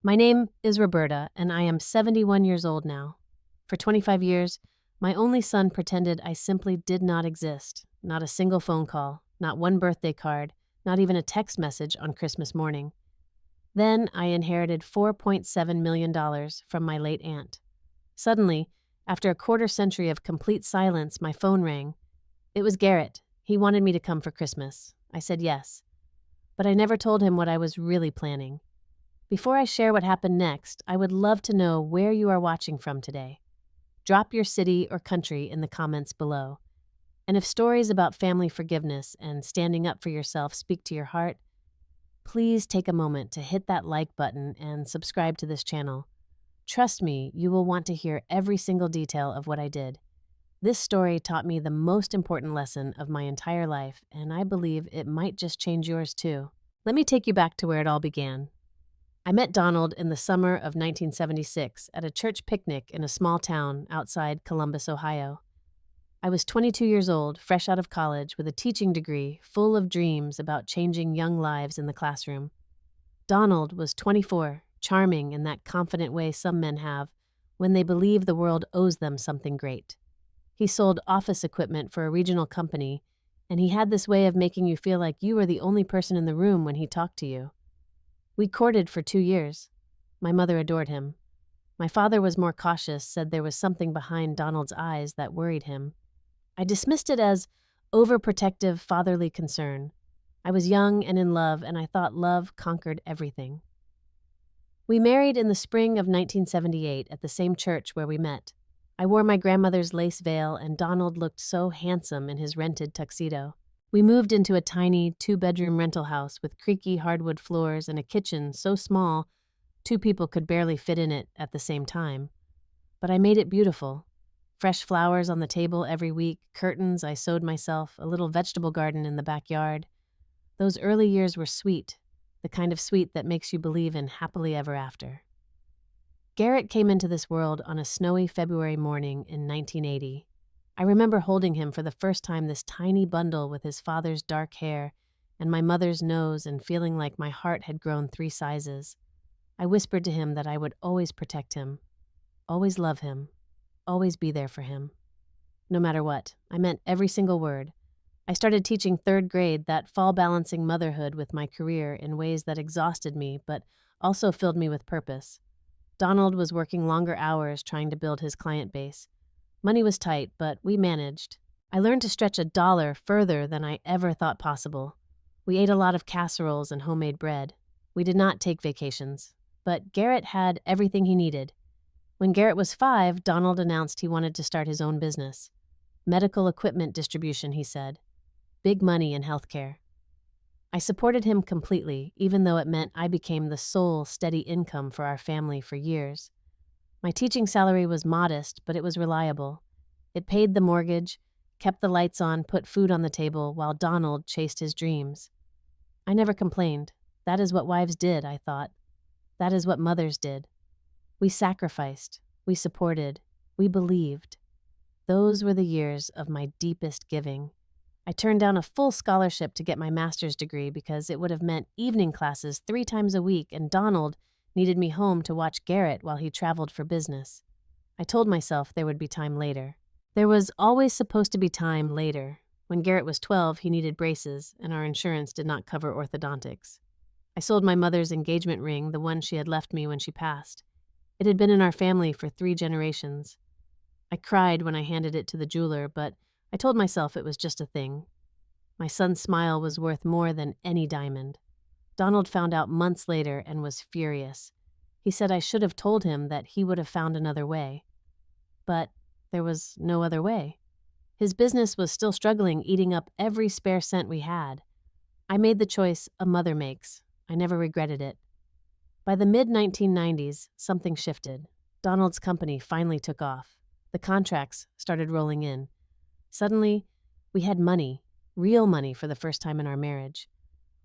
My name is Roberta, and I am 71 years old now. For 25 years, my only son pretended I simply did not exist. Not a single phone call, not one birthday card, not even a text message on Christmas morning. Then I inherited $4.7 million from my late aunt. Suddenly, after a quarter century of complete silence, my phone rang. It was Garrett. He wanted me to come for Christmas. I said yes. But I never told him what I was really planning. Before I share what happened next, I would love to know where you are watching from today. Drop your city or country in the comments below. And if stories about family forgiveness and standing up for yourself speak to your heart, please take a moment to hit that like button and subscribe to this channel. Trust me, you will want to hear every single detail of what I did. This story taught me the most important lesson of my entire life, and I believe it might just change yours too. Let me take you back to where it all began. I met Donald in the summer of 1976 at a church picnic in a small town outside Columbus, Ohio. I was 22 years old, fresh out of college, with a teaching degree, full of dreams about changing young lives in the classroom. Donald was 24, charming in that confident way some men have when they believe the world owes them something great. He sold office equipment for a regional company, and he had this way of making you feel like you were the only person in the room when he talked to you. We courted for 2 years. My mother adored him. My father was more cautious, said there was something behind Donald's eyes that worried him. I dismissed it as overprotective fatherly concern. I was young and in love, and I thought love conquered everything. We married in the spring of 1978 at the same church where we met. I wore my grandmother's lace veil, and Donald looked so handsome in his rented tuxedo. We moved into a tiny 2-bedroom rental house with creaky hardwood floors and a kitchen so small 2 people could barely fit in it at the same time. But I made it beautiful. Fresh flowers on the table every week, curtains I sewed myself, a little vegetable garden in the backyard. Those early years were sweet, the kind of sweet that makes you believe in happily ever after. Garrett came into this world on a snowy February morning in 1980. I remember holding him for the first time, this tiny bundle with his father's dark hair and my mother's nose, and feeling like my heart had grown 3 sizes. I whispered to him that I would always protect him, always love him, always be there for him. No matter what, I meant every single word. I started teaching 3rd grade, that fall, balancing motherhood with my career in ways that exhausted me but also filled me with purpose. Donald was working longer hours trying to build his client base. Money was tight, but we managed. I learned to stretch a dollar further than I ever thought possible. We ate a lot of casseroles and homemade bread. We did not take vacations, but Garrett had everything he needed. When Garrett was 5, Donald announced he wanted to start his own business. Medical equipment distribution, he said. Big money in healthcare. I supported him completely, even though it meant I became the sole steady income for our family for years. My teaching salary was modest, but it was reliable. It paid the mortgage, kept the lights on, put food on the table, while Donald chased his dreams. I never complained. That is what wives did, I thought. That is what mothers did. We sacrificed, we supported, we believed. Those were the years of my deepest giving. I turned down a full scholarship to get my master's degree because it would have meant evening classes 3 times a week, and Donald needed me home to watch Garrett while he traveled for business. I told myself there would be time later. There was always supposed to be time later. When Garrett was 12, he needed braces, and our insurance did not cover orthodontics. I sold my mother's engagement ring, the one she had left me when she passed. It had been in our family for 3 generations. I cried when I handed it to the jeweler, but I told myself it was just a thing. My son's smile was worth more than any diamond. Donald found out months later and was furious. He said I should have told him that he would have found another way. But there was no other way. His business was still struggling, eating up every spare cent we had. I made the choice a mother makes. I never regretted it. By the mid-1990s, something shifted. Donald's company finally took off. The contracts started rolling in. Suddenly, we had money, real money, for the first time in our marriage.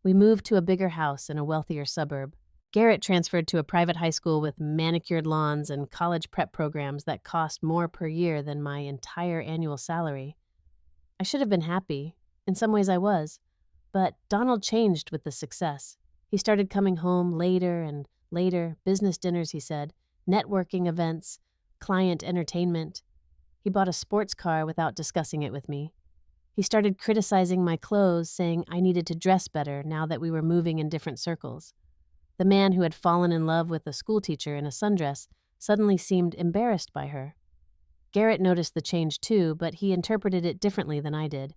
We moved to a bigger house in a wealthier suburb. Garrett transferred to a private high school with manicured lawns and college prep programs that cost more per year than my entire annual salary. I should have been happy. In some ways I was. But Donald changed with the success. He started coming home later and Later, business dinners, he said, networking events, client entertainment. He bought a sports car without discussing it with me. He started criticizing my clothes, saying I needed to dress better now that we were moving in different circles. The man who had fallen in love with a schoolteacher in a sundress suddenly seemed embarrassed by her. Garrett noticed the change too, but he interpreted it differently than I did.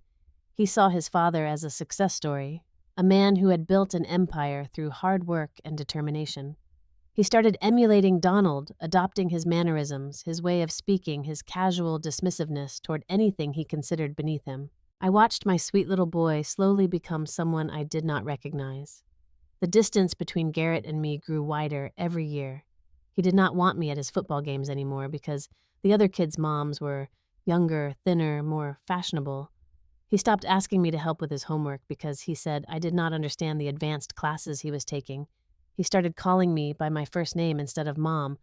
He saw his father as a success story, a man who had built an empire through hard work and determination. He started emulating Donald, adopting his mannerisms, his way of speaking, his casual dismissiveness toward anything he considered beneath him. I watched my sweet little boy slowly become someone I did not recognize. The distance between Garrett and me grew wider every year. He did not want me at his football games anymore because the other kids' moms were younger, thinner, more fashionable. He stopped asking me to help with his homework because he said I did not understand the advanced classes he was taking. He started calling me by my first name instead of Mom,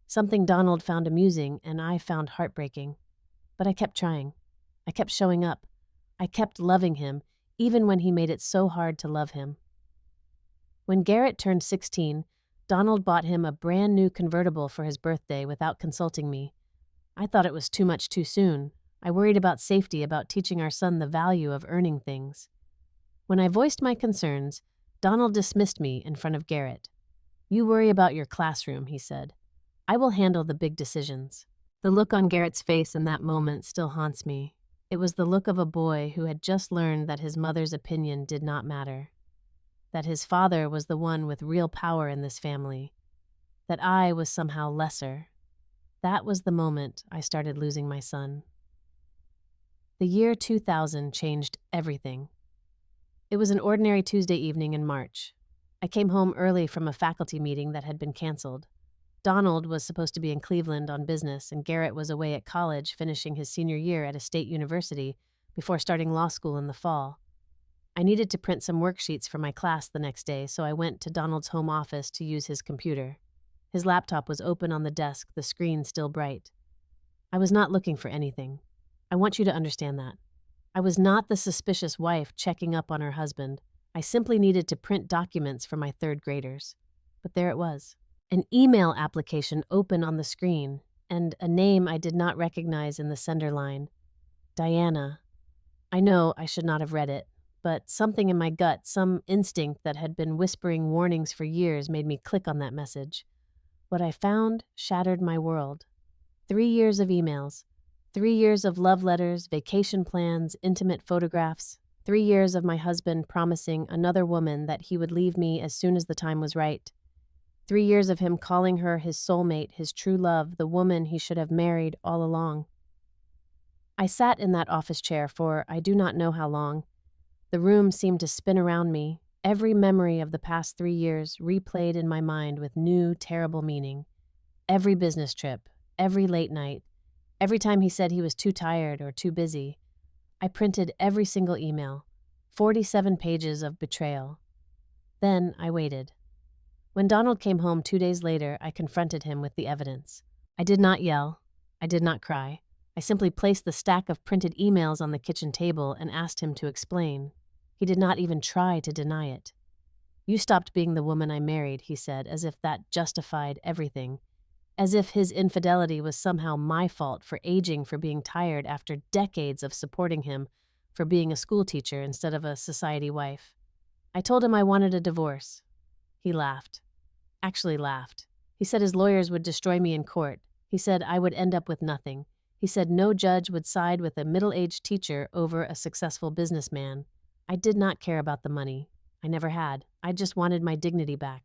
something Donald found amusing and I found heartbreaking. But I kept trying. I kept showing up. I kept loving him, even when he made it so hard to love him. When Garrett turned 16, Donald bought him a brand new convertible for his birthday without consulting me. I thought it was too much too soon. I worried about safety, about teaching our son the value of earning things. When I voiced my concerns, Donald dismissed me in front of Garrett. "You worry about your classroom," he said. "I will handle the big decisions." The look on Garrett's face in that moment still haunts me. It was the look of a boy who had just learned that his mother's opinion did not matter, that his father was the one with real power in this family, that I was somehow lesser. That was the moment I started losing my son. The year 2000 changed everything. It was an ordinary Tuesday evening in March. I came home early from a faculty meeting that had been canceled. Donald was supposed to be in Cleveland on business, and Garrett was away at college finishing his senior year at a state university before starting law school in the fall. I needed to print some worksheets for my class the next day, so I went to Donald's home office to use his computer. His laptop was open on the desk, the screen still bright. I was not looking for anything. I want you to understand that. I was not the suspicious wife checking up on her husband. I simply needed to print documents for my third graders. But there it was. An email application open on the screen, and a name I did not recognize in the sender line. Diana. I know I should not have read it, but something in my gut, some instinct that had been whispering warnings for years, made me click on that message. What I found shattered my world. 3 years of emails. 3 years of love letters, vacation plans, intimate photographs. 3 years of my husband promising another woman that he would leave me as soon as the time was right. 3 years of him calling her his soulmate, his true love, the woman he should have married all along. I sat in that office chair for I do not know how long. The room seemed to spin around me, every memory of the past 3 years replayed in my mind with new, terrible meaning. Every business trip, every late night, every time he said he was too tired or too busy. I printed every single email, 47 pages of betrayal. Then I waited. When Donald came home 2 days later, I confronted him with the evidence. I did not yell. I did not cry. I simply placed the stack of printed emails on the kitchen table and asked him to explain. He did not even try to deny it. "You stopped being the woman I married," he said, as if that justified everything. As if his infidelity was somehow my fault for aging, for being tired after decades of supporting him, for being a schoolteacher instead of a society wife. I told him I wanted a divorce. He laughed. Actually laughed. He said his lawyers would destroy me in court. He said I would end up with nothing. He said no judge would side with a middle-aged teacher over a successful businessman. I did not care about the money. I never had. I just wanted my dignity back.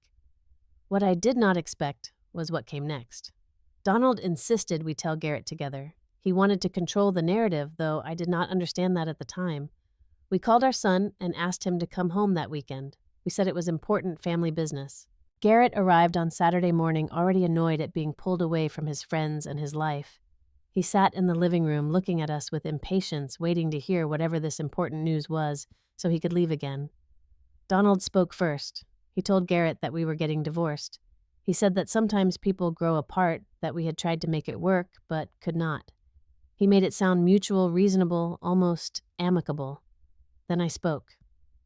What I did not expect was what came next. Donald insisted we tell Garrett together. He wanted to control the narrative, though I did not understand that at the time. We called our son and asked him to come home that weekend. We said it was important family business. Garrett arrived on Saturday morning already annoyed at being pulled away from his friends and his life. He sat in the living room looking at us with impatience, waiting to hear whatever this important news was so he could leave again. Donald spoke first. He told Garrett that we were getting divorced. He said that sometimes people grow apart, that we had tried to make it work, but could not. He made it sound mutual, reasonable, almost amicable. Then I spoke.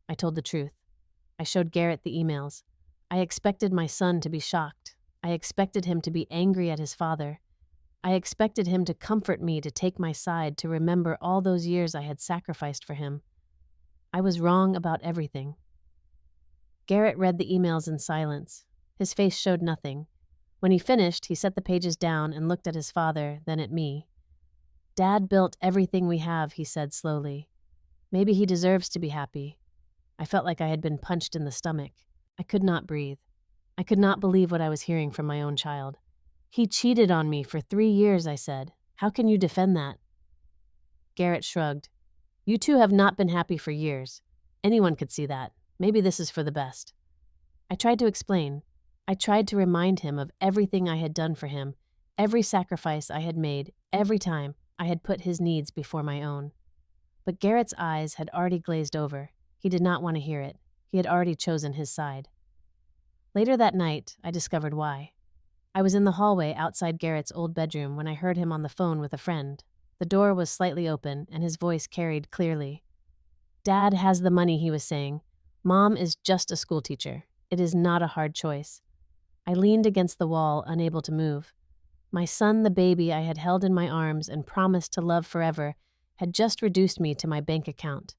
I told the truth. I showed Garrett the emails. I expected my son to be shocked. I expected him to be angry at his father. I expected him to comfort me, to take my side, to remember all those years I had sacrificed for him. I was wrong about everything. Garrett read the emails in silence. His face showed nothing. When he finished, he set the pages down and looked at his father, then at me. "Dad built everything we have," he said slowly. "Maybe he deserves to be happy." I felt like I had been punched in the stomach. I could not breathe. I could not believe what I was hearing from my own child. "He cheated on me for 3 years," I said. "How can you defend that?" Garrett shrugged. "You two have not been happy for years. Anyone could see that. Maybe this is for the best." I tried to explain. I tried to remind him of everything I had done for him, every sacrifice I had made, every time I had put his needs before my own. But Garrett's eyes had already glazed over. He did not want to hear it. He had already chosen his side. Later that night, I discovered why. I was in the hallway outside Garrett's old bedroom when I heard him on the phone with a friend. The door was slightly open, and his voice carried clearly. "Dad has the money," he was saying. "Mom is just a schoolteacher. It is not a hard choice." I leaned against the wall, unable to move. My son, the baby I had held in my arms and promised to love forever, had just reduced me to my bank account.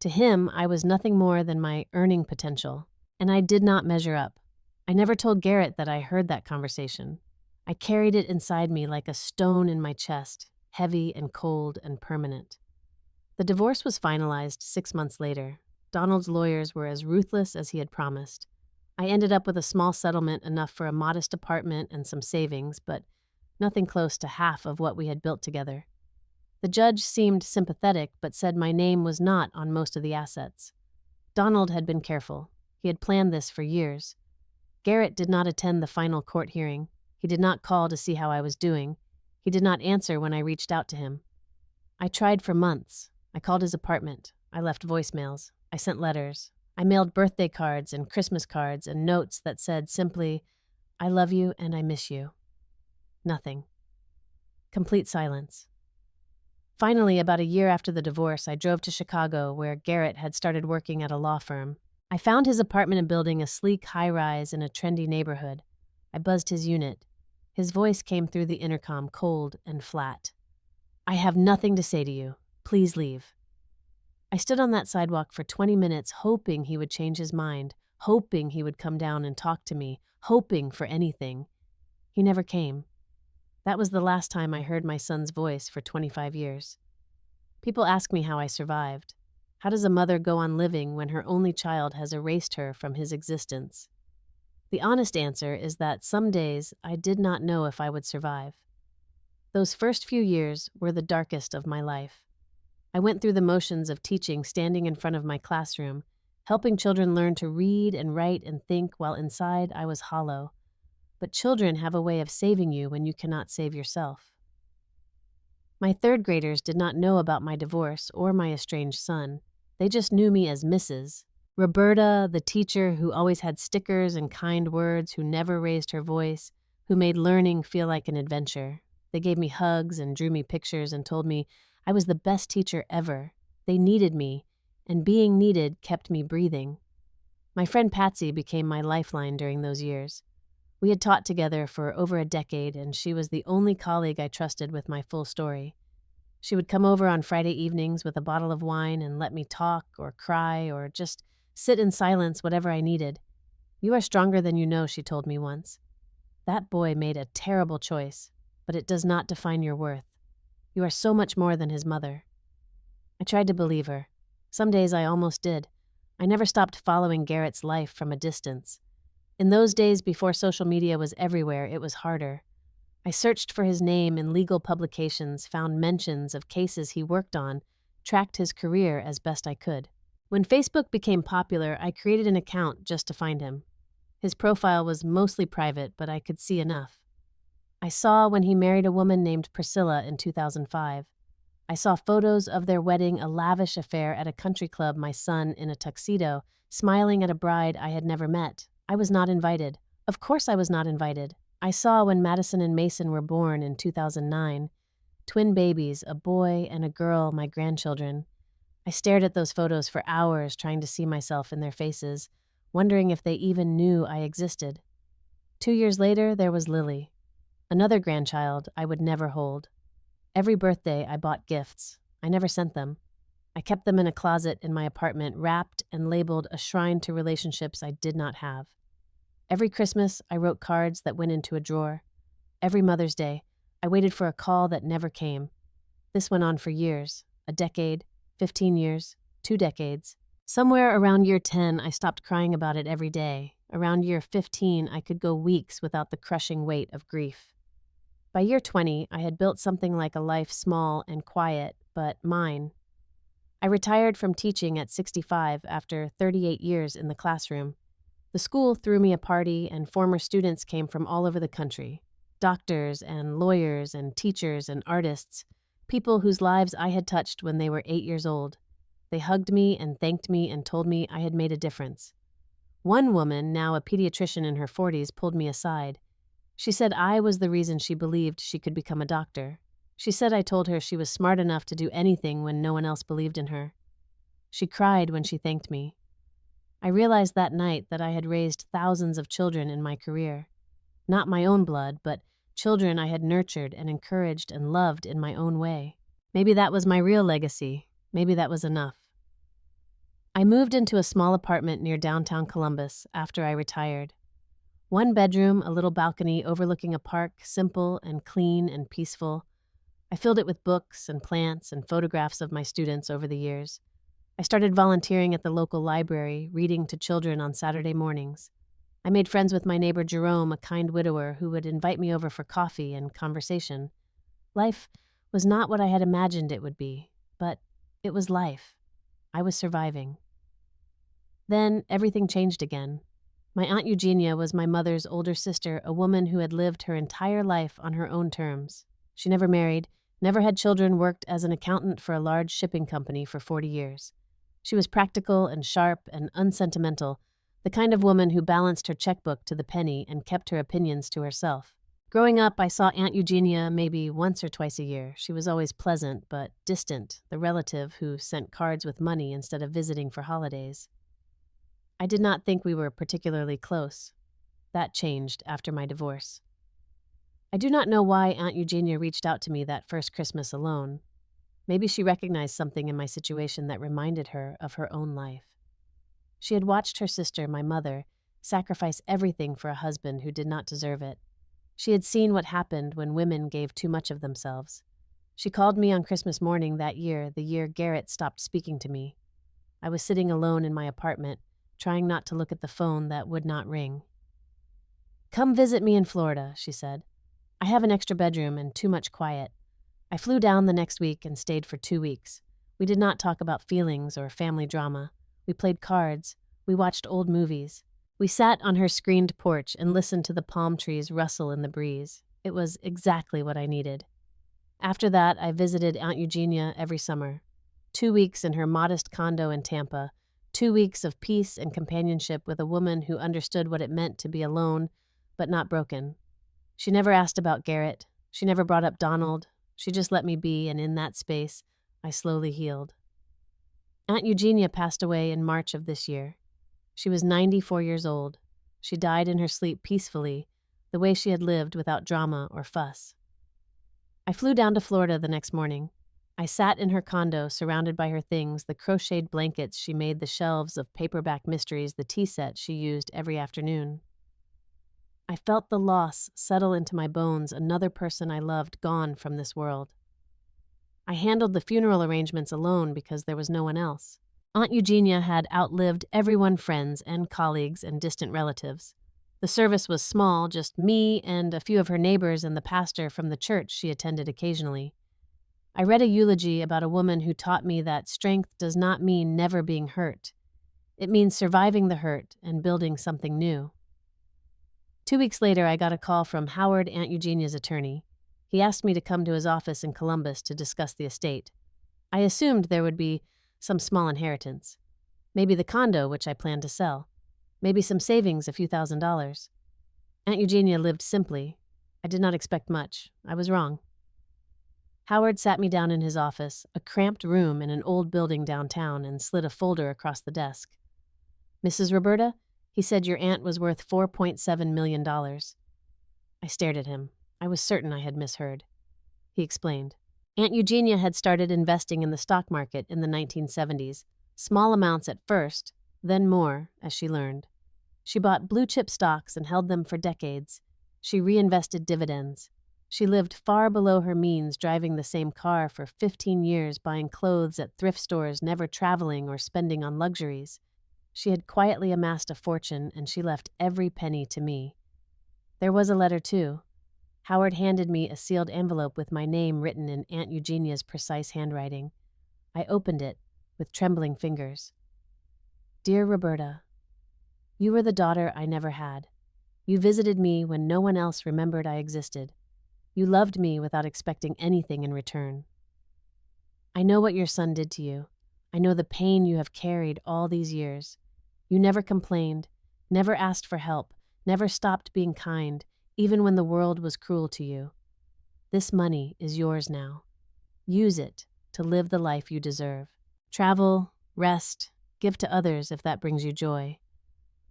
To him, I was nothing more than my earning potential, and I did not measure up. I never told Garrett that I heard that conversation. I carried it inside me like a stone in my chest, heavy and cold and permanent. The divorce was finalized 6 months later. Donald's lawyers were as ruthless as he had promised. I ended up with a small settlement, enough for a modest apartment and some savings, but nothing close to half of what we had built together. The judge seemed sympathetic, but said my name was not on most of the assets. Donald had been careful. He had planned this for years. Garrett did not attend the final court hearing. He did not call to see how I was doing. He did not answer when I reached out to him. I tried for months. I called his apartment. I left voicemails. I sent letters. I mailed birthday cards and Christmas cards and notes that said simply, "I love you and I miss you." Nothing. Complete silence. Finally, about a year after the divorce, I drove to Chicago, where Garrett had started working at a law firm. I found his apartment building, a sleek high-rise in a trendy neighborhood. I buzzed his unit. His voice came through the intercom, cold and flat. "I have nothing to say to you. Please leave." I stood on that sidewalk for 20 minutes, hoping he would change his mind, hoping he would come down and talk to me, hoping for anything. He never came. That was the last time I heard my son's voice for 25 years. People ask me how I survived. How does a mother go on living when her only child has erased her from his existence? The honest answer is that some days I did not know if I would survive. Those first few years were the darkest of my life. I went through the motions of teaching, standing in front of my classroom, helping children learn to read and write and think, while inside I was hollow. But children have a way of saving you when you cannot save yourself. My third graders did not know about my divorce or my estranged son. They just knew me as Mrs. Roberta, the teacher who always had stickers and kind words, who never raised her voice, who made learning feel like an adventure. They gave me hugs and drew me pictures and told me I was the best teacher ever. They needed me, and being needed kept me breathing. My friend Patsy became my lifeline during those years. We had taught together for over a decade, and she was the only colleague I trusted with my full story. She would come over on Friday evenings with a bottle of wine and let me talk or cry or just sit in silence, whatever I needed. "You are stronger than you know," she told me once. "That boy made a terrible choice, but it does not define your worth. You are so much more than his mother." I tried to believe her. Some days I almost did. I never stopped following Garrett's life from a distance. In those days before social media was everywhere, it was harder. I searched for his name in legal publications, found mentions of cases he worked on, tracked his career as best I could. When Facebook became popular, I created an account just to find him. His profile was mostly private, but I could see enough. I saw when he married a woman named Priscilla in 2005. I saw photos of their wedding, a lavish affair at a country club, my son in a tuxedo, smiling at a bride I had never met. I was not invited. Of course I was not invited. I saw when Madison and Mason were born in 2009. Twin babies, a boy and a girl, my grandchildren. I stared at those photos for hours, trying to see myself in their faces, wondering if they even knew I existed. 2 years later, there was Lily, another grandchild I would never hold. Every birthday, I bought gifts. I never sent them. I kept them in a closet in my apartment, wrapped and labeled a shrine to relationships I did not have. Every Christmas, I wrote cards that went into a drawer. Every Mother's Day, I waited for a call that never came. This went on for years, a decade, 15 years, 2 decades. Somewhere around year 10, I stopped crying about it every day. Around year 15, I could go weeks without the crushing weight of grief. By year 20, I had built something like a life small and quiet, but mine. I retired from teaching at 65 after 38 years in the classroom. The school threw me a party, and former students came from all over the country. Doctors and lawyers and teachers and artists, people whose lives I had touched when they were 8 years old. They hugged me and thanked me and told me I had made a difference. One woman, now a pediatrician in her 40s, pulled me aside. She said I was the reason she believed she could become a doctor. She said I told her she was smart enough to do anything when no one else believed in her. She cried when she thanked me. I realized that night that I had raised thousands of children in my career. Not my own blood, but children I had nurtured and encouraged and loved in my own way. Maybe that was my real legacy. Maybe that was enough. I moved into a small apartment near downtown Columbus after I retired. 1 bedroom, a little balcony overlooking a park, simple and clean and peaceful. I filled it with books and plants and photographs of my students over the years. I started volunteering at the local library, reading to children on Saturday mornings. I made friends with my neighbor Jerome, a kind widower who would invite me over for coffee and conversation. Life was not what I had imagined it would be, but it was life. I was surviving. Then everything changed again. My Aunt Eugenia was my mother's older sister, a woman who had lived her entire life on her own terms. She never married, never had children, worked as an accountant for a large shipping company for 40 years. She was practical and sharp and unsentimental, the kind of woman who balanced her checkbook to the penny and kept her opinions to herself. Growing up, I saw Aunt Eugenia maybe once or twice a year. She was always pleasant but distant, the relative who sent cards with money instead of visiting for holidays. I did not think we were particularly close. That changed after my divorce. I do not know why Aunt Eugenia reached out to me that first Christmas alone. Maybe she recognized something in my situation that reminded her of her own life. She had watched her sister, my mother, sacrifice everything for a husband who did not deserve it. She had seen what happened when women gave too much of themselves. She called me on Christmas morning that year, the year Garrett stopped speaking to me. I was sitting alone in my apartment, trying not to look at the phone that would not ring. "Come visit me in Florida," she said. "I have an extra bedroom and too much quiet." I flew down the next week and stayed for 2 weeks. We did not talk about feelings or family drama. We played cards. We watched old movies. We sat on her screened porch and listened to the palm trees rustle in the breeze. It was exactly what I needed. After that, I visited Aunt Eugenia every summer. 2 weeks in her modest condo in Tampa, 2 weeks of peace and companionship with a woman who understood what it meant to be alone, but not broken. She never asked about Garrett. She never brought up Donald. She just let me be, and in that space, I slowly healed. Aunt Eugenia passed away in March of this year. She was 94 years old. She died in her sleep peacefully, the way she had lived without drama or fuss. I flew down to Florida the next morning. I sat in her condo, surrounded by her things, the crocheted blankets she made, the shelves of paperback mysteries, the tea set she used every afternoon. I felt the loss settle into my bones, another person I loved gone from this world. I handled the funeral arrangements alone because there was no one else. Aunt Eugenia had outlived everyone, friends and colleagues and distant relatives. The service was small, just me and a few of her neighbors and the pastor from the church she attended occasionally. I read a eulogy about a woman who taught me that strength does not mean never being hurt. It means surviving the hurt and building something new. 2 weeks later, I got a call from Howard, Aunt Eugenia's attorney. He asked me to come to his office in Columbus to discuss the estate. I assumed there would be some small inheritance. Maybe the condo, which I planned to sell. Maybe some savings, a few $1,000s. Aunt Eugenia lived simply. I did not expect much. I was wrong. Howard sat me down in his office, a cramped room in an old building downtown, and slid a folder across the desk. "Mrs. Roberta, He said your aunt was worth $4.7 million. I stared at him. I was certain I had misheard. He explained. Aunt Eugenia had started investing in the stock market in the 1970s, small amounts at first, then more, as she learned. She bought blue-chip stocks and held them for decades. She reinvested dividends. She lived far below her means, driving the same car for 15 years, buying clothes at thrift stores, never traveling or spending on luxuries. She had quietly amassed a fortune, and she left every penny to me. There was a letter, too. Howard handed me a sealed envelope with my name written in Aunt Eugenia's precise handwriting. I opened it with trembling fingers. Dear Roberta, you were the daughter I never had. You visited me when no one else remembered I existed. You loved me without expecting anything in return. I know what your son did to you. I know the pain you have carried all these years. You never complained, never asked for help, never stopped being kind, even when the world was cruel to you. This money is yours now. Use it to live the life you deserve. Travel, rest, give to others if that brings you joy.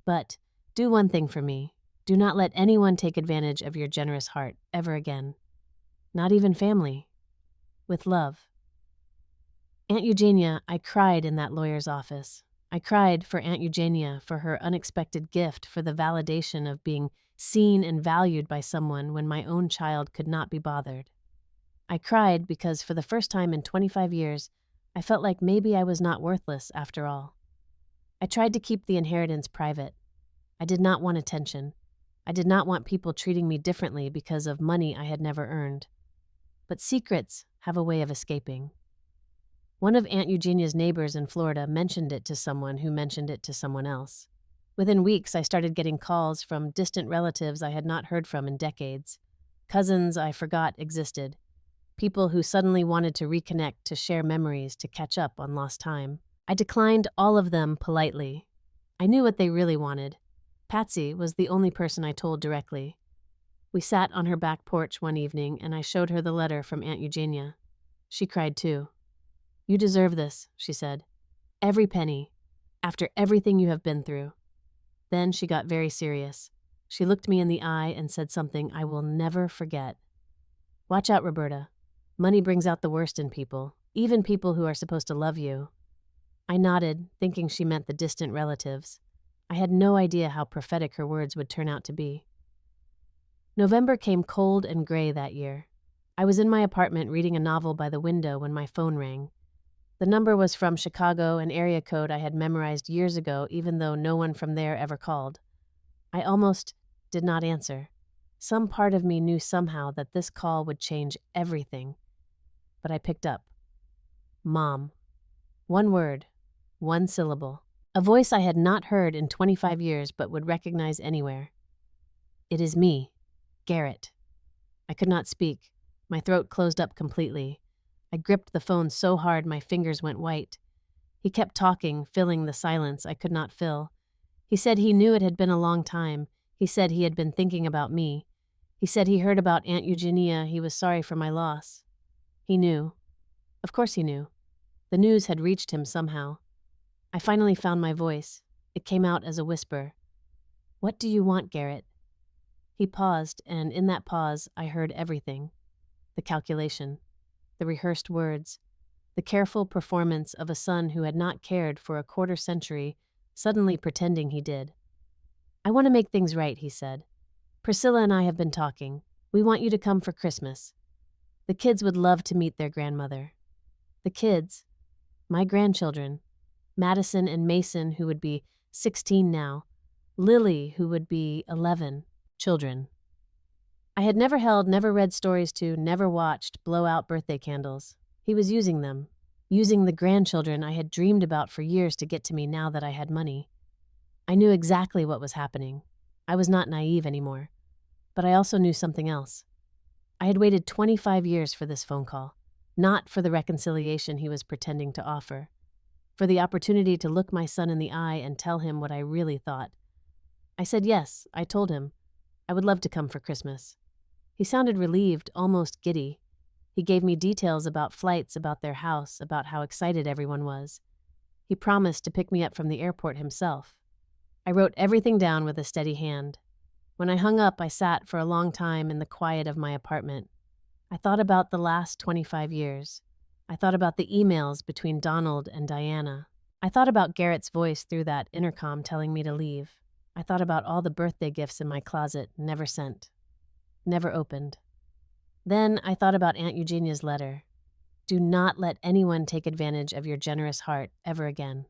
But do one thing for me. Do not let anyone take advantage of your generous heart ever again. Not even family. With love. Aunt Eugenia, I cried in that lawyer's office. I cried for Aunt Eugenia, for her unexpected gift, for the validation of being seen and valued by someone when my own child could not be bothered. I cried because for the first time in 25 years, I felt like maybe I was not worthless after all. I tried to keep the inheritance private. I did not want attention. I did not want people treating me differently because of money I had never earned. But secrets have a way of escaping. One of Aunt Eugenia's neighbors in Florida mentioned it to someone who mentioned it to someone else. Within weeks, I started getting calls from distant relatives I had not heard from in decades, cousins I forgot existed, people who suddenly wanted to reconnect, to share memories, to catch up on lost time. I declined all of them politely. I knew what they really wanted. Patsy was the only person I told directly. We sat on her back porch one evening, and I showed her the letter from Aunt Eugenia. She cried too. You deserve this, she said. Every penny, after everything you have been through. Then she got very serious. She looked me in the eye and said something I will never forget. Watch out, Roberta. Money brings out the worst in people, even people who are supposed to love you. I nodded, thinking she meant the distant relatives. I had no idea how prophetic her words would turn out to be. November came cold and gray that year. I was in my apartment reading a novel by the window when my phone rang. The number was from Chicago, an area code I had memorized years ago, even though no one from there ever called. I almost did not answer. Some part of me knew somehow that this call would change everything. But I picked up. Mom. One word, one syllable. A voice I had not heard in 25 years but would recognize anywhere. It is me, Garrett. I could not speak. My throat closed up completely. I gripped the phone so hard my fingers went white. He kept talking, filling the silence I could not fill. He said he knew it had been a long time. He said he had been thinking about me. He said he heard about Aunt Eugenia. He was sorry for my loss. He knew. Of course he knew. The news had reached him somehow. I finally found my voice. It came out as a whisper. What do you want, Garrett? He paused, and in that pause, I heard everything. The calculation. The rehearsed words, the careful performance of a son who had not cared for a quarter century, suddenly pretending he did. I want to make things right, he said. Priscilla and I have been talking. We want you to come for Christmas. The kids would love to meet their grandmother. The kids, my grandchildren, Madison and Mason, who would be 16 now, Lily, who would be 11, children. I had never held, never read stories to, never watched blow-out birthday candles. He was using them, using the grandchildren I had dreamed about for years to get to me now that I had money. I knew exactly what was happening. I was not naive anymore. But I also knew something else. I had waited 25 years for this phone call, not for the reconciliation he was pretending to offer, for the opportunity to look my son in the eye and tell him what I really thought. I said yes. I told him I would love to come for Christmas. He sounded relieved, almost giddy. He gave me details about flights, about their house, about how excited everyone was. He promised to pick me up from the airport himself. I wrote everything down with a steady hand. When I hung up, I sat for a long time in the quiet of my apartment. I thought about the last 25 years. I thought about the emails between Donald and Diana. I thought about Garrett's voice through that intercom telling me to leave. I thought about all the birthday gifts in my closet, never sent, never opened. Then I thought about Aunt Eugenia's letter. Do not let anyone take advantage of your generous heart ever again.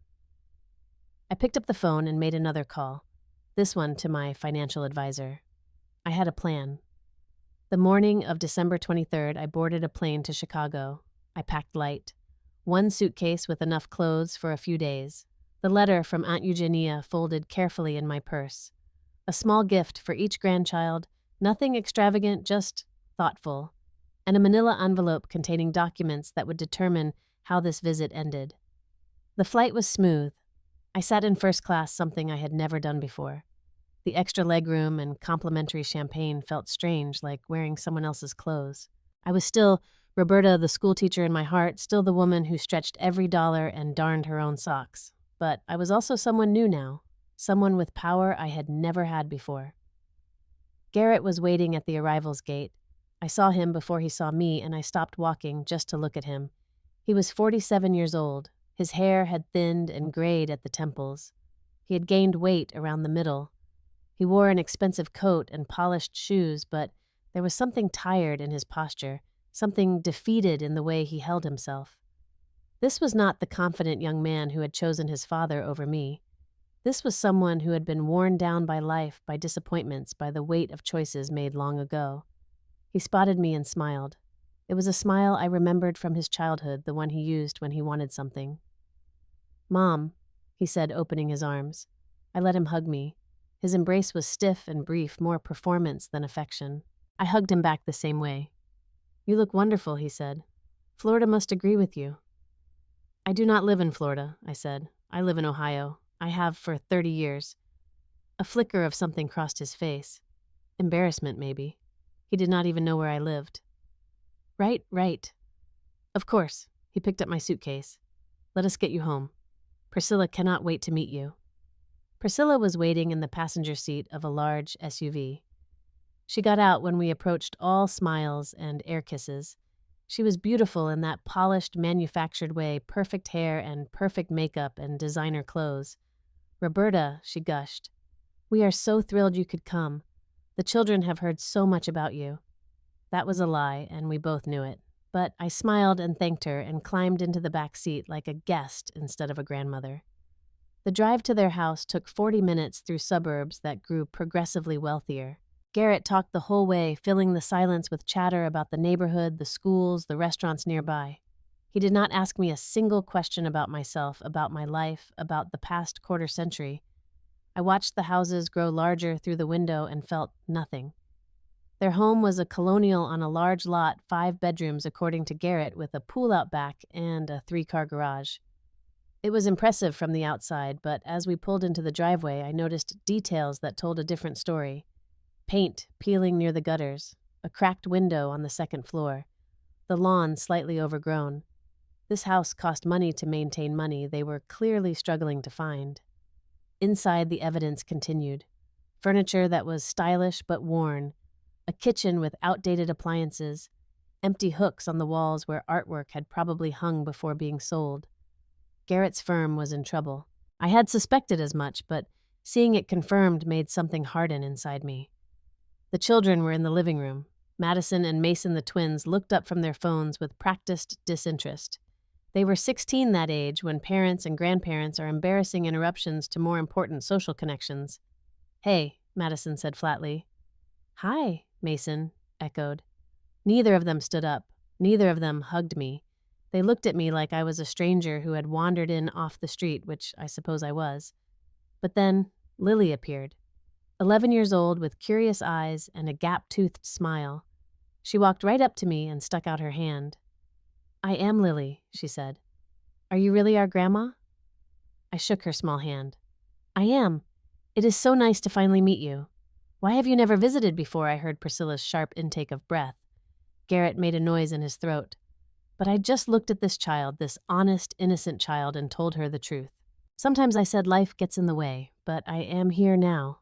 I picked up the phone and made another call, this one to my financial advisor. I had a plan. The morning of December 23rd, I boarded a plane to Chicago. I packed light. One suitcase with enough clothes for a few days. The letter from Aunt Eugenia folded carefully in my purse. A small gift for each grandchild, nothing extravagant, just thoughtful. And a manila envelope containing documents that would determine how this visit ended. The flight was smooth. I sat in first class, something I had never done before. The extra legroom and complimentary champagne felt strange, like wearing someone else's clothes. I was still Roberta, the schoolteacher in my heart, still the woman who stretched every dollar and darned her own socks. But I was also someone new now, someone with power I had never had before. Garrett was waiting at the arrivals gate. I saw him before he saw me, and I stopped walking just to look at him. He was 47 years old. His hair had thinned and grayed at the temples. He had gained weight around the middle. He wore an expensive coat and polished shoes, but there was something tired in his posture, something defeated in the way he held himself. This was not the confident young man who had chosen his father over me. This was someone who had been worn down by life, by disappointments, by the weight of choices made long ago. He spotted me and smiled. It was a smile I remembered from his childhood, the one he used when he wanted something. "Mom," he said, opening his arms. I let him hug me. His embrace was stiff and brief, more performance than affection. I hugged him back the same way. "You look wonderful," he said. "Florida must agree with you." "I do not live in Florida," I said. "I live in Ohio. I have for 30 years. A flicker of something crossed his face. Embarrassment, maybe. He did not even know where I lived. Right. Of course." He picked up my suitcase. "Let us get you home. Priscilla cannot wait to meet you." Priscilla was waiting in the passenger seat of a large SUV. She got out when we approached, all smiles and air kisses. She was beautiful in that polished, manufactured way, perfect hair and perfect makeup and designer clothes. "Roberta," she gushed, "we are so thrilled you could come. The children have heard so much about you." That was a lie, and we both knew it. But I smiled and thanked her and climbed into the back seat like a guest instead of a grandmother. The drive to their house took 40 minutes through suburbs that grew progressively wealthier. Garrett talked the whole way, filling the silence with chatter about the neighborhood, the schools, the restaurants nearby. He did not ask me a single question about myself, about my life, about the past quarter century. I watched the houses grow larger through the window and felt nothing. Their home was a colonial on a large lot, 5 bedrooms according to Garrett, with a pool out back and a 3-car garage. It was impressive from the outside, but as we pulled into the driveway, I noticed details that told a different story. Paint peeling near the gutters, a cracked window on the second floor, the lawn slightly overgrown. This house cost money to maintain money they were clearly struggling to find. Inside, the evidence continued. Furniture that was stylish but worn, a kitchen with outdated appliances, empty hooks on the walls where artwork had probably hung before being sold. Garrett's firm was in trouble. I had suspected as much, but seeing it confirmed made something harden inside me. The children were in the living room. Madison and Mason, the twins, looked up from their phones with practiced disinterest. They were 16 that age when parents and grandparents are embarrassing interruptions to more important social connections. "Hey," Madison said flatly. "Hi," Mason echoed. Neither of them stood up. Neither of them hugged me. They looked at me like I was a stranger who had wandered in off the street, which I suppose I was. But then Lily appeared. 11 years old, with curious eyes and a gap-toothed smile. She walked right up to me and stuck out her hand. "I am Lily," she said. "Are you really our grandma?" I shook her small hand. "I am. It is so nice to finally meet you. Why have you never visited before?" I heard Priscilla's sharp intake of breath. Garrett made a noise in his throat. But I just looked at this child, this honest, innocent child, and told her the truth. Sometimes I said life gets in the way, but I am here now."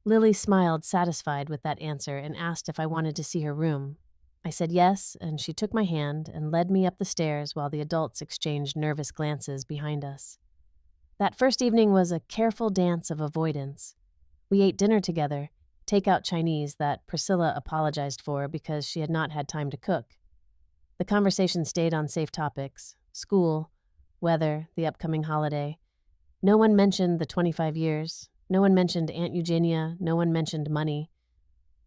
Lily smiled, satisfied with that answer, and asked if I wanted to see her room. I said yes, and she took my hand and led me up the stairs while the adults exchanged nervous glances behind us. That first evening was a careful dance of avoidance. We ate dinner together, takeout Chinese that Priscilla apologized for because she had not had time to cook. The conversation stayed on safe topics: school, weather, the upcoming holiday. No one mentioned the 25 years. No one mentioned Aunt Eugenia. No one mentioned money.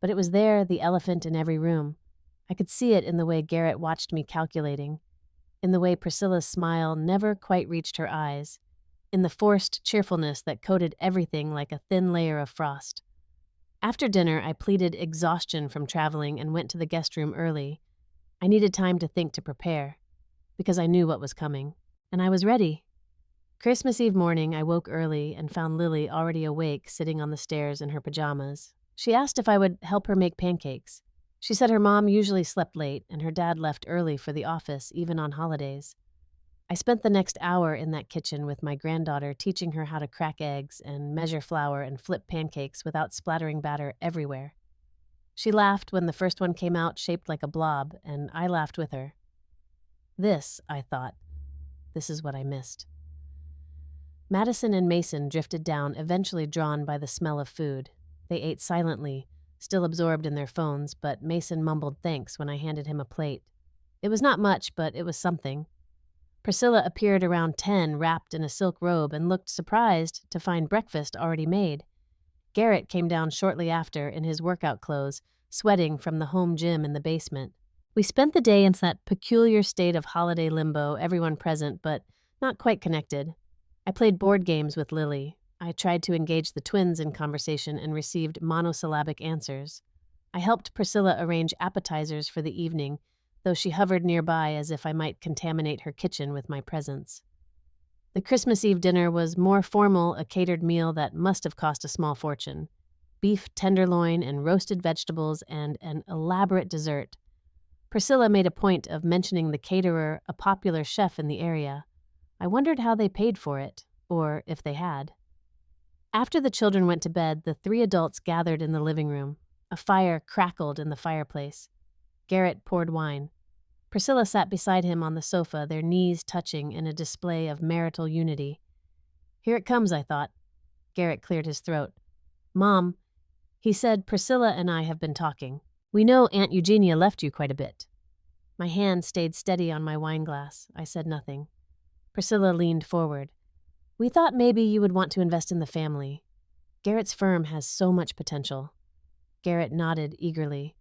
But it was there, the elephant in every room. I could see it in the way Garrett watched me calculating, in the way Priscilla's smile never quite reached her eyes, in the forced cheerfulness that coated everything like a thin layer of frost. After dinner, I pleaded exhaustion from traveling and went to the guest room early. I needed time to think, to prepare, because I knew what was coming. And I was ready. Christmas Eve morning, I woke early and found Lily already awake, sitting on the stairs in her pajamas. She asked if I would help her make pancakes. She said her mom usually slept late and her dad left early for the office, even on holidays. I spent the next hour in that kitchen with my granddaughter, teaching her how to crack eggs and measure flour and flip pancakes without splattering batter everywhere. She laughed when the first one came out shaped like a blob, and I laughed with her. This, I thought, this is what I missed. Madison and Mason drifted down, eventually drawn by the smell of food. They ate silently, still absorbed in their phones, but Mason mumbled thanks when I handed him a plate. It was not much, but it was something. Priscilla appeared around 10, wrapped in a silk robe, and looked surprised to find breakfast already made. Garrett came down shortly after in his workout clothes, sweating from the home gym in the basement. We spent the day in that peculiar state of holiday limbo, everyone present but not quite connected. I played board games with Lily. I tried to engage the twins in conversation and received monosyllabic answers. I helped Priscilla arrange appetizers for the evening, though she hovered nearby as if I might contaminate her kitchen with my presence. The Christmas Eve dinner was more formal, a catered meal that must have cost a small fortune. Beef tenderloin and roasted vegetables and an elaborate dessert. Priscilla made a point of mentioning the caterer, a popular chef in the area. I wondered how they paid for it, or if they had. After the children went to bed, the three adults gathered in the living room. A fire crackled in the fireplace. Garrett poured wine. Priscilla sat beside him on the sofa, their knees touching in a display of marital unity. Here it comes, I thought. Garrett cleared his throat. Mom, he said, Priscilla and I have been talking. We know Aunt Eugenia left you quite a bit. My hand stayed steady on my wine glass. I said nothing. Priscilla leaned forward. We thought maybe you would want to invest in the family. Garrett's firm has so much potential. Garrett nodded eagerly.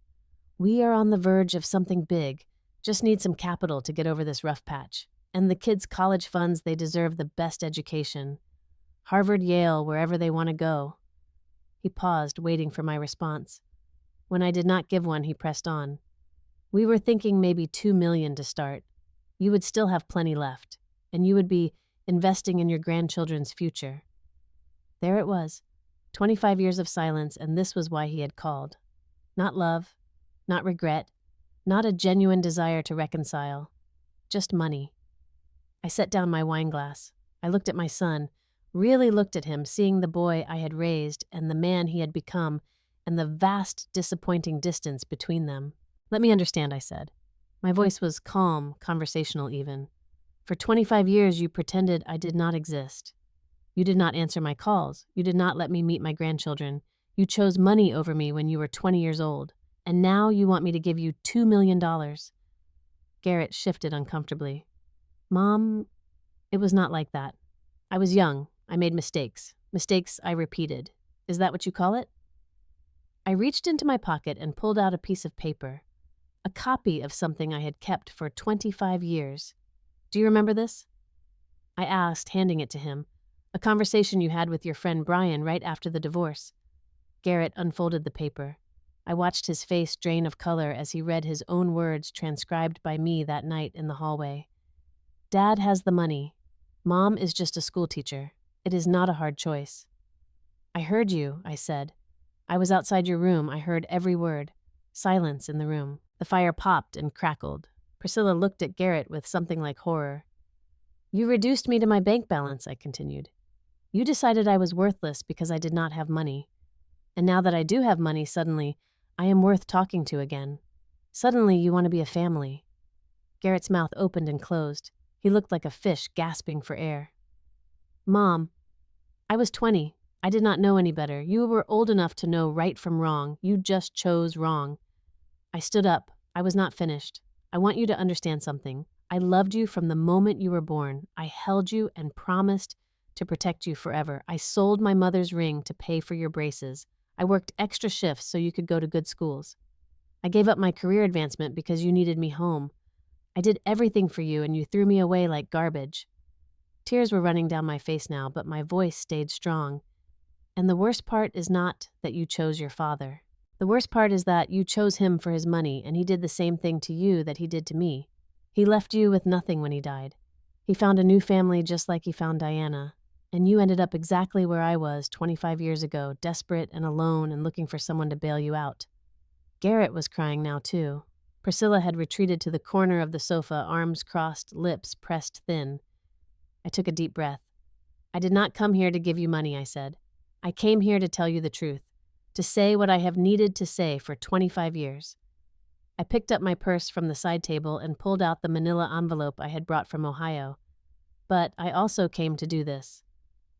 We are on the verge of something big. Just need some capital to get over this rough patch. And the kids' college funds, they deserve the best education. Harvard, Yale, wherever they want to go. He paused, waiting for my response. When I did not give one, he pressed on. We were thinking maybe $2 million to start. You would still have plenty left, and you would be investing in your grandchildren's future. There it was, 25 years of silence, and this was why he had called. Not love, not regret, not a genuine desire to reconcile, just money. I set down my wine glass. I looked at my son, really looked at him, seeing the boy I had raised and the man he had become, and the vast, disappointing distance between them. Let me understand, I said. My voice was calm, conversational even. For 25 years, you pretended I did not exist. You did not answer my calls. You did not let me meet my grandchildren. You chose money over me when you were 20 years old. And now you want me to give you $2 million. Garrett shifted uncomfortably. Mom, it was not like that. I was young. I made mistakes. Mistakes I repeated. Is that what you call it? I reached into my pocket and pulled out a piece of paper. A copy of something I had kept for 25 years. Do you remember this? I asked, handing it to him. A conversation you had with your friend Brian right after the divorce. Garrett unfolded the paper. I watched his face drain of color as he read his own words transcribed by me that night in the hallway. Dad has the money. Mom is just a schoolteacher. It is not a hard choice. I heard you, I said. I was outside your room. I heard every word. Silence in the room. The fire popped and crackled. Priscilla looked at Garrett with something like horror. You reduced me to my bank balance, I continued. You decided I was worthless because I did not have money. And now that I do have money, suddenly, I am worth talking to again. Suddenly, you want to be a family." Garrett's mouth opened and closed. He looked like a fish gasping for air. "Mom, I was 20. I did not know any better. You were old enough to know right from wrong. You just chose wrong." I stood up. I was not finished. "I want you to understand something. I loved you from the moment you were born. I held you and promised to protect you forever. I sold my mother's ring to pay for your braces. I worked extra shifts so you could go to good schools. I gave up my career advancement because you needed me home. I did everything for you and you threw me away like garbage." Tears were running down my face now, but my voice stayed strong. "And the worst part is not that you chose your father. The worst part is that you chose him for his money, and he did the same thing to you that he did to me. He left you with nothing when he died. He found a new family just like he found Diana, and you ended up exactly where I was 25 years ago, desperate and alone and looking for someone to bail you out." Garrett was crying now, too. Priscilla had retreated to the corner of the sofa, arms crossed, lips pressed thin. I took a deep breath. "I did not come here to give you money," I said. "I came here to tell you the truth, to say what I have needed to say for 25 years. I picked up my purse from the side table and pulled out the manila envelope I had brought from Ohio. But I also came to do this."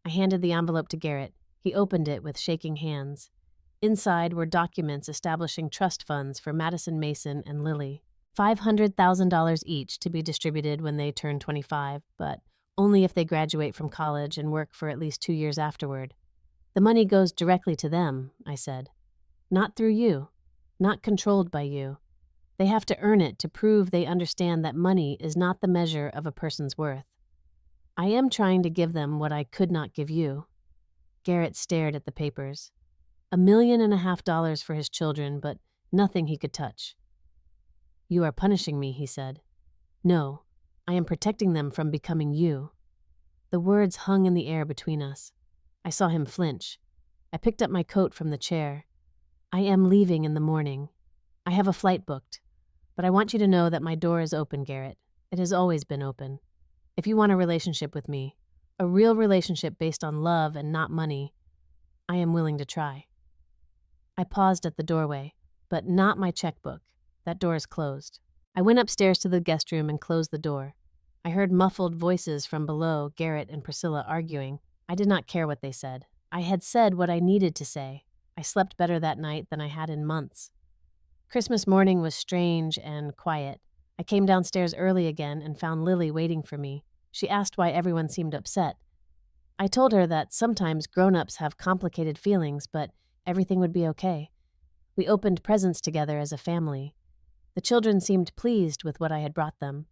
I handed the envelope to Garrett. He opened it with shaking hands. Inside were documents establishing trust funds for Madison Mason and Lily. $500,000 each to be distributed when they turn 25, but only if they graduate from college and work for at least 2 years afterward. "The money goes directly to them," I said. "Not through you, not controlled by you. They have to earn it to prove they understand that money is not the measure of a person's worth. I am trying to give them what I could not give you." Garrett stared at the papers. $1.5 million for his children, but nothing he could touch. "You are punishing me," he said. "No, I am protecting them from becoming you." The words hung in the air between us. I saw him flinch. I picked up my coat from the chair. "I am leaving in the morning. I have a flight booked. But I want you to know that my door is open, Garrett. It has always been open. If you want a relationship with me, a real relationship based on love and not money, I am willing to try." I paused at the doorway, but not my checkbook. That door is closed. I went upstairs to the guest room and closed the door. I heard muffled voices from below, Garrett and Priscilla arguing. I did not care what they said. I had said what I needed to say. I slept better that night than I had in months. Christmas morning was strange and quiet. I came downstairs early again and found Lily waiting for me. She asked why everyone seemed upset. I told her that sometimes grown-ups have complicated feelings, but everything would be okay. We opened presents together as a family. The children seemed pleased with what I had brought them.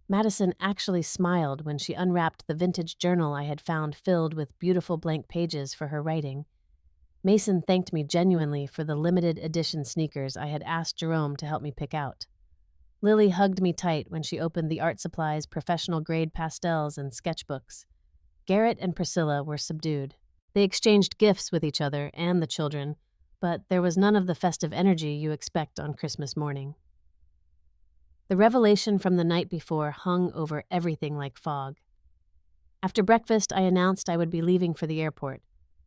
Madison actually smiled when she unwrapped the vintage journal I had found filled with beautiful blank pages for her writing. Mason thanked me genuinely for the limited edition sneakers I had asked Jerome to help me pick out. Lily hugged me tight when she opened the art supplies, professional grade pastels, and sketchbooks. Garrett and Priscilla were subdued. They exchanged gifts with each other and the children, but there was none of the festive energy you expect on Christmas morning. The revelation from the night before hung over everything like fog. After breakfast, I announced I would be leaving for the airport.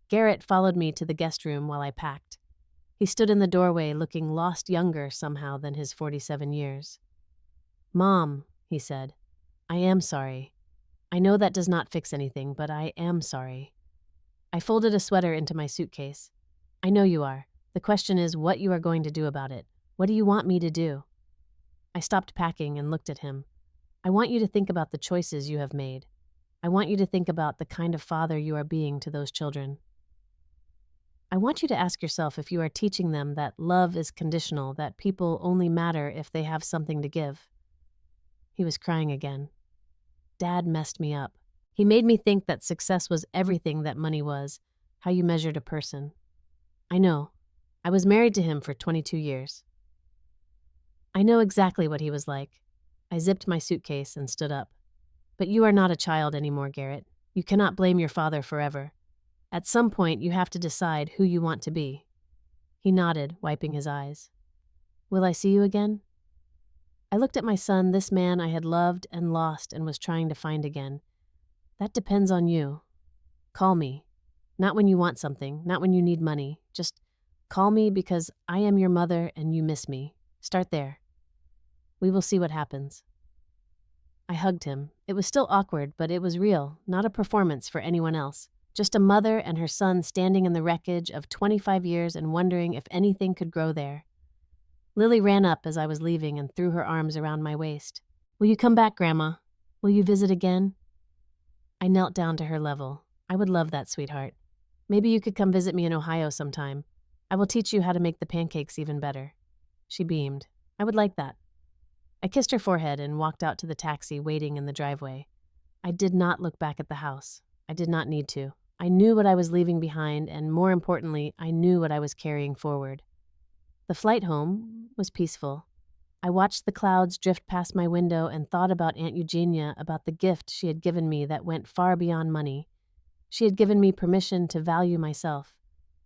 Garrett followed me to the guest room while I packed. He stood in the doorway looking lost younger somehow than his 47 years. "Mom," he said, "I am sorry. I know that does not fix anything, but I am sorry." I folded a sweater into my suitcase. "I know you are. The question is what you are going to do about it. What do you want me to do?" I stopped packing and looked at him. "I want you to think about the choices you have made. I want you to think about the kind of father you are being to those children. I want you to ask yourself if you are teaching them that love is conditional, that people only matter if they have something to give." He was crying again. "Dad messed me up. He made me think that success was everything that money was, how you measured a person. I know. I was married to him for 22 years. I know exactly what he was like." I zipped my suitcase and stood up. "But you are not a child anymore, Garrett. You cannot blame your father forever. At some point, you have to decide who you want to be." He nodded, wiping his eyes. "Will I see you again?" I looked at my son, this man I had loved and lost and was trying to find again. "That depends on you." Call me. Not when you want something, not when you need money. Just call me because I am your mother and you miss me. Start there. We will see what happens." I hugged him. It was still awkward, but it was real, not a performance for anyone else. Just a mother and her son standing in the wreckage of 25 years and wondering if anything could grow there. Lily ran up as I was leaving and threw her arms around my waist. "Will you come back, Grandma? Will you visit again?" I knelt down to her level. "I would love that, sweetheart. Maybe you could come visit me in Ohio sometime. I will teach you how to make the pancakes even better." She beamed. "I would like that." I kissed her forehead and walked out to the taxi waiting in the driveway. I did not look back at the house. I did not need to. I knew what I was leaving behind, and more importantly, I knew what I was carrying forward. The flight home was peaceful. I watched the clouds drift past my window and thought about Aunt Eugenia, about the gift she had given me that went far beyond money. She had given me permission to value myself.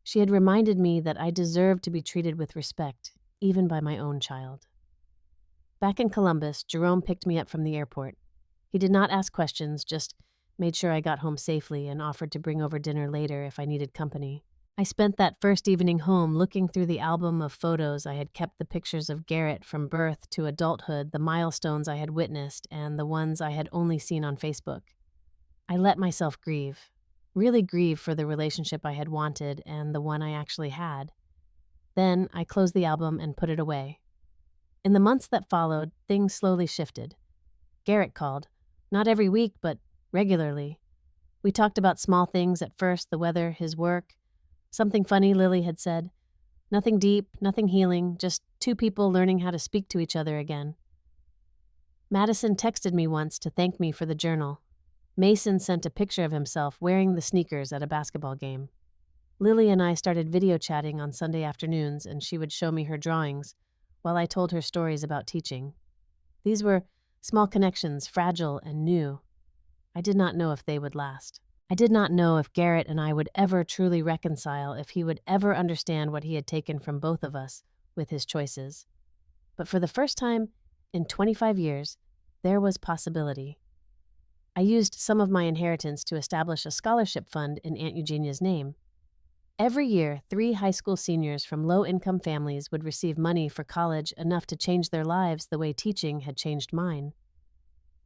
She had reminded me that I deserved to be treated with respect, even by my own child. Back in Columbus, Jerome picked me up from the airport. He did not ask questions, just made sure I got home safely and offered to bring over dinner later if I needed company. I spent that first evening home looking through the album of photos I had kept, the pictures of Garrett from birth to adulthood, the milestones I had witnessed, and the ones I had only seen on Facebook. I let myself grieve, really grieve for the relationship I had wanted and the one I actually had. Then I closed the album and put it away. In the months that followed, things slowly shifted. Garrett called, not every week, but regularly. We talked about small things at first, the weather, his work. Something funny Lily had said. Nothing deep, nothing healing, just two people learning how to speak to each other again. Madison texted me once to thank me for the journal. Mason sent a picture of himself wearing the sneakers at a basketball game. Lily and I started video chatting on Sunday afternoons, and she would show me her drawings, while I told her stories about teaching. These were small connections, fragile and new. I did not know if they would last. I did not know if Garrett and I would ever truly reconcile, if he would ever understand what he had taken from both of us with his choices. But for the first time in 25 years, there was possibility. I used some of my inheritance to establish a scholarship fund in Aunt Eugenia's name. Every year, 3 high school seniors from low-income families would receive money for college, enough to change their lives the way teaching had changed mine.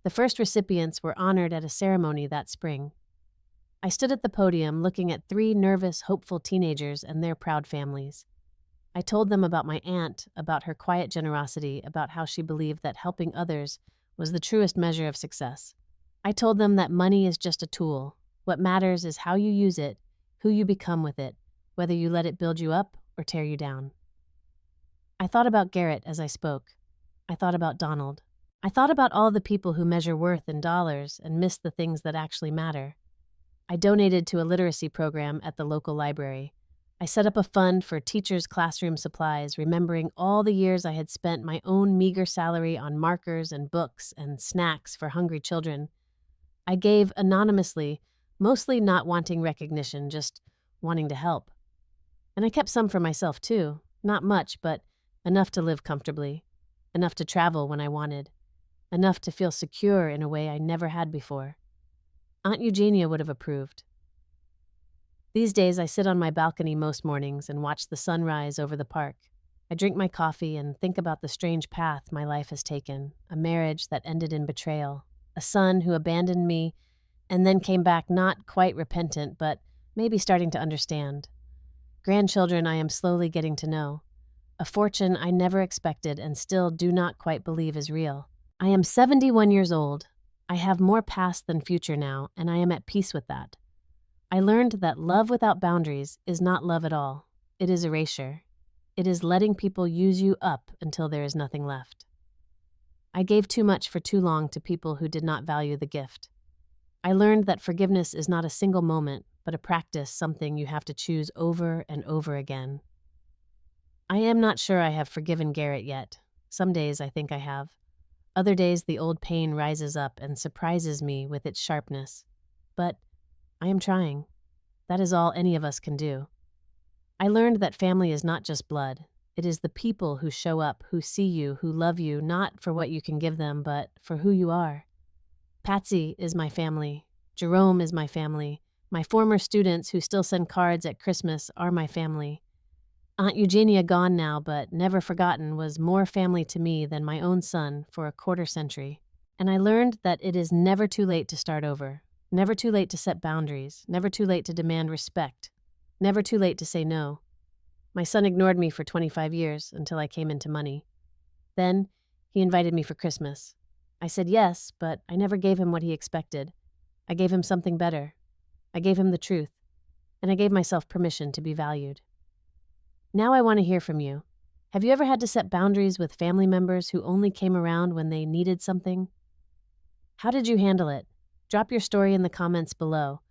The first recipients were honored at a ceremony that spring. I stood at the podium looking at 3 nervous, hopeful teenagers and their proud families. I told them about my aunt, about her quiet generosity, about how she believed that helping others was the truest measure of success. I told them that money is just a tool. What matters is how you use it, who you become with it, whether you let it build you up or tear you down. I thought about Garrett as I spoke. I thought about Donald. I thought about all the people who measure worth in dollars and miss the things that actually matter. I donated to a literacy program at the local library. I set up a fund for teachers' classroom supplies, remembering all the years I had spent my own meager salary on markers and books and snacks for hungry children. I gave anonymously, mostly not wanting recognition, just wanting to help. And I kept some for myself too, not much, but enough to live comfortably, enough to travel when I wanted, enough to feel secure in a way I never had before. Aunt Eugenia would have approved. These days I sit on my balcony most mornings and watch the sun rise over the park. I drink my coffee and think about the strange path my life has taken, a marriage that ended in betrayal, a son who abandoned me and then came back not quite repentant, but maybe starting to understand. Grandchildren I am slowly getting to know. A fortune I never expected and still do not quite believe is real. I am 71 years old. I have more past than future now, and I am at peace with that. I learned that love without boundaries is not love at all. It is erasure. It is letting people use you up until there is nothing left. I gave too much for too long to people who did not value the gift. I learned that forgiveness is not a single moment, but a practice, something you have to choose over and over again. I am not sure I have forgiven Garrett yet. Some days I think I have. Other days the old pain rises up and surprises me with its sharpness. But I am trying. That is all any of us can do. I learned that family is not just blood. It is the people who show up, who see you, who love you, not for what you can give them, but for who you are. Patsy is my family. Jerome is my family. My former students who still send cards at Christmas are my family. Aunt Eugenia, gone now but never forgotten, was more family to me than my own son for a quarter century. And I learned that it is never too late to start over, never too late to set boundaries, never too late to demand respect, never too late to say no. My son ignored me for 25 years until I came into money. Then he invited me for Christmas. I said yes, but I never gave him what he expected. I gave him something better. I gave him the truth, and I gave myself permission to be valued. Now I want to hear from you. Have you ever had to set boundaries with family members who only came around when they needed something? How did you handle it? Drop your story in the comments below.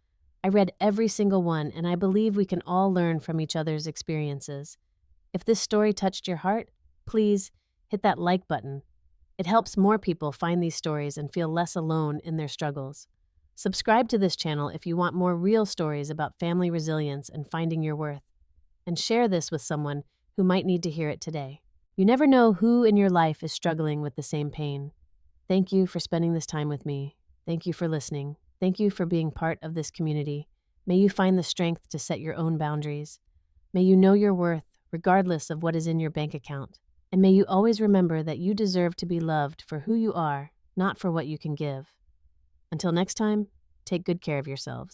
I read every single one, and I believe we can all learn from each other's experiences. If this story touched your heart, please hit that like button. It helps more people find these stories and feel less alone in their struggles. Subscribe to this channel if you want more real stories about family resilience and finding your worth. And share this with someone who might need to hear it today. You never know who in your life is struggling with the same pain. Thank you for spending this time with me. Thank you for listening. Thank you for being part of this community. May you find the strength to set your own boundaries. May you know your worth, regardless of what is in your bank account. And may you always remember that you deserve to be loved for who you are, not for what you can give. Until next time, take good care of yourselves.